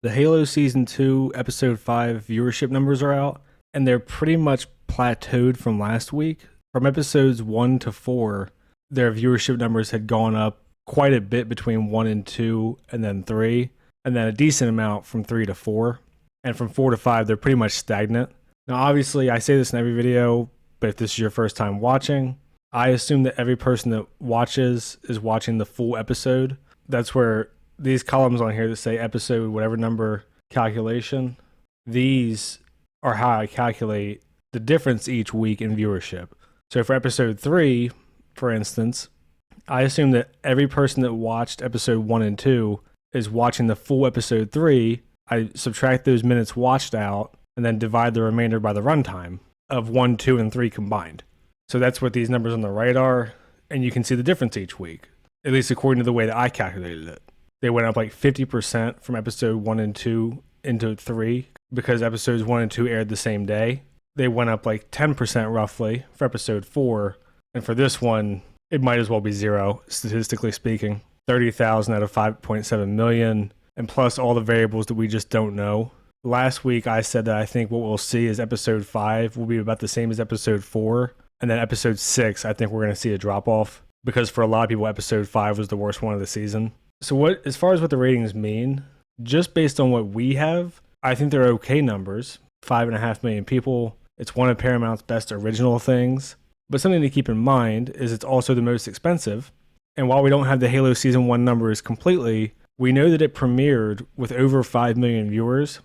The Halo Season 2, Episode 5 viewership numbers are out, and they're pretty much plateaued from last week. From episodes 1 to 4, their viewership numbers had gone up quite a bit between 1 and 2, and then 3, and then a decent amount from 3 to 4. And from 4 to 5, they're pretty much stagnant. Now, obviously, I say this in every video, but if this is your first time watching, I assume that every person that watches is watching the full episode. That's where these columns on here that say episode, whatever number calculation, these are how I calculate the difference each week in viewership. So for episode 3, for instance, I assume that every person that watched episode 1 and 2 is watching the full episode 3. I subtract those minutes watched out and then divide the remainder by the runtime of 1, 2, and 3 combined. So that's what these numbers on the right are, and you can see the difference each week, at least according to the way that I calculated it. They went up like 50% from episode 1 and 2 into 3 because episodes 1 and 2 aired the same day. They went up like 10% roughly for episode 4. And for this one, it might as well be 0, statistically speaking. 30,000 out of 5.7 million, and plus all the variables that we just don't know. Last week, I said that I think what we'll see is episode 5 will be about the same as episode 4. And then episode 6, I think we're going to see a drop off because for a lot of people, episode 5 was the worst one of the season. So as far as what the ratings mean, just based on what we have, I think they're okay numbers. 5.5 million people. It's one of Paramount's best original things. But something to keep in mind is it's also the most expensive. And while we don't have the Halo Season 1 numbers completely, we know that it premiered with over 5 million viewers.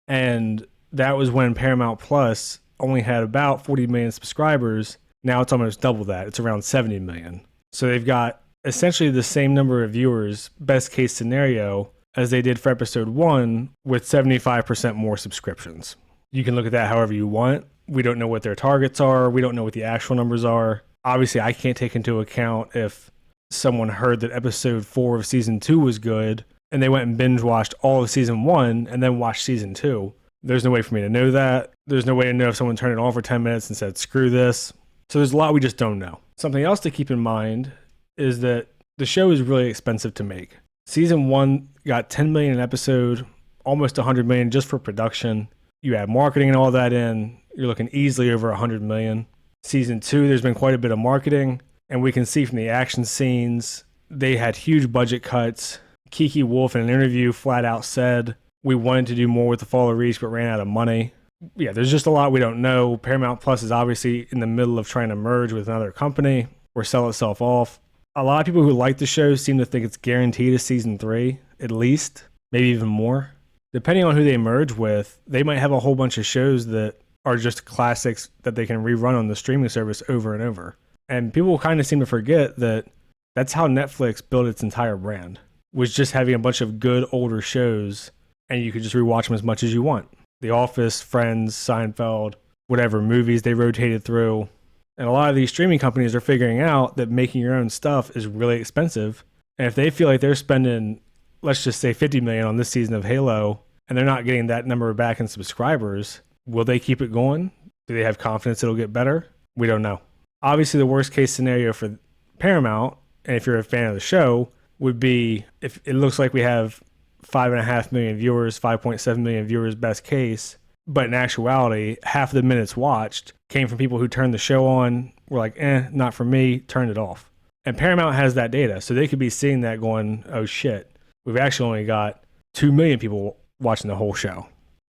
And that was when Paramount Plus only had about 40 million subscribers. Now it's almost double that. It's around 70 million. So they've got essentially the same number of viewers, best case scenario, as they did for episode 1 with 75% more subscriptions. You can look at that however you want. We don't know what their targets are. We don't know what the actual numbers are. Obviously, I can't take into account if someone heard that episode 4 of season 2 was good and they went and binge watched all of season 1 and then watched season 2. There's no way for me to know that. There's no way to know if someone turned it on for 10 minutes and said, screw this. So there's a lot we just don't know. Something else to keep in mind is that the show is really expensive to make. Season 1 got 10 million an episode, almost 100 million just for production. You add marketing and all that in, you're looking easily over 100 million. Season 2, there's been quite a bit of marketing, and we can see from the action scenes, they had huge budget cuts. Kiki Wolf in an interview flat out said, we wanted to do more with the Fall of Reach, but ran out of money. Yeah, there's just a lot we don't know. Paramount Plus is obviously in the middle of trying to merge with another company or sell itself off. A lot of people who like the show seem to think it's guaranteed a season 3, at least, maybe even more. Depending on who they merge with, they might have a whole bunch of shows that are just classics that they can rerun on the streaming service over and over. And people kind of seem to forget that that's how Netflix built its entire brand, was just having a bunch of good older shows, and you could just rewatch them as much as you want. The Office, Friends, Seinfeld, whatever movies they rotated through. And a lot of these streaming companies are figuring out that making your own stuff is really expensive. And if they feel like they're spending, let's just say 50 million on this season of Halo, and they're not getting that number back in subscribers, will they keep it going? Do they have confidence it'll get better? We don't know. Obviously, the worst case scenario for Paramount, and if you're a fan of the show, would be if it looks like we have 5.5 million viewers, 5.7 million viewers best case, but in actuality, half of the minutes watched came from people who turned the show on, were like, not for me, turned it off. And Paramount has that data, so they could be seeing that going, oh shit, we've actually only got 2 million people watching the whole show.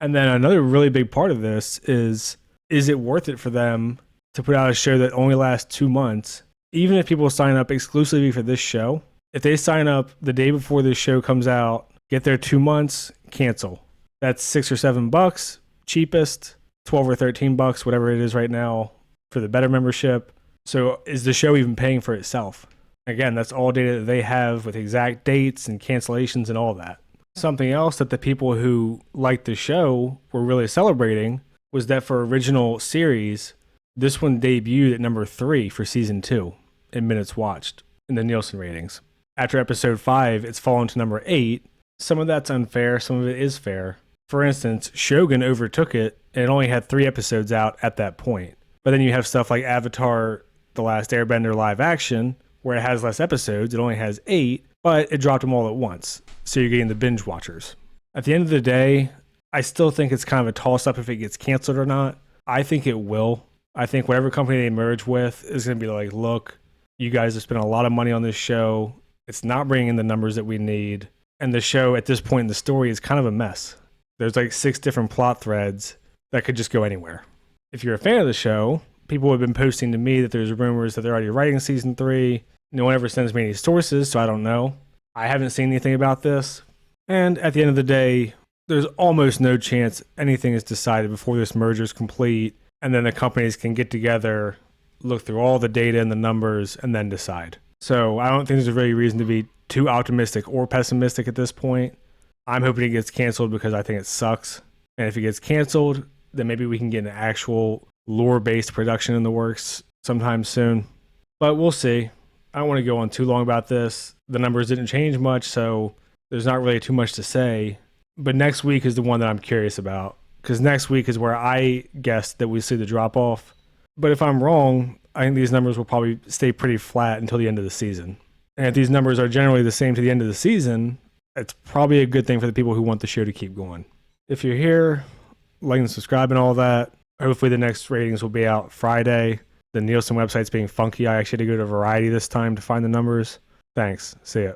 And then another really big part of this is it worth it for them to put out a show that only lasts 2 months? Even if people sign up exclusively for this show, if they sign up the day before this show comes out, get there 2 months, cancel. That's $6 or $7, cheapest, 12 or 13 bucks, whatever it is right now for the better membership. So is the show even paying for itself? Again, that's all data that they have with exact dates and cancellations and all that. Something else that the people who liked the show were really celebrating was that for original series, this one debuted at number 3 for season 2 in minutes watched in the Nielsen ratings. After episode 5, it's fallen to number 8. Some of that's unfair, some of it is fair. For instance, Shogun overtook it, and it only had 3 episodes out at that point. But then you have stuff like Avatar, The Last Airbender live action, where it has less episodes. It only has 8, but it dropped them all at once. So you're getting the binge watchers. At the end of the day, I still think it's kind of a toss up if it gets canceled or not. I think it will. I think whatever company they merge with is going to be like, look, you guys have spent a lot of money on this show. It's not bringing in the numbers that we need. And the show at this point in the story is kind of a mess. There's like 6 different plot threads that could just go anywhere. If you're a fan of the show, people have been posting to me that there's rumors that they're already writing season 3. No one ever sends me any sources, so I don't know. I haven't seen anything about this. And at the end of the day, there's almost no chance anything is decided before this merger is complete, and then the companies can get together, look through all the data and the numbers, and then decide. So I don't think there's really reason to be too optimistic or pessimistic at this point. I'm hoping it gets canceled because I think it sucks. And if it gets canceled, then maybe we can get an actual lore-based production in the works sometime soon. But we'll see. I don't want to go on too long about this. The numbers didn't change much, so there's not really too much to say. But next week is the one that I'm curious about, because next week is where I guessed that we see the drop-off. But if I'm wrong, I think these numbers will probably stay pretty flat until the end of the season. And if these numbers are generally the same to the end of the season, it's probably a good thing for the people who want the show to keep going. If you're here, like and subscribe and all that. Hopefully the next ratings will be out Friday. The Nielsen website's being funky. I actually had to go to Variety this time to find the numbers. Thanks. See ya.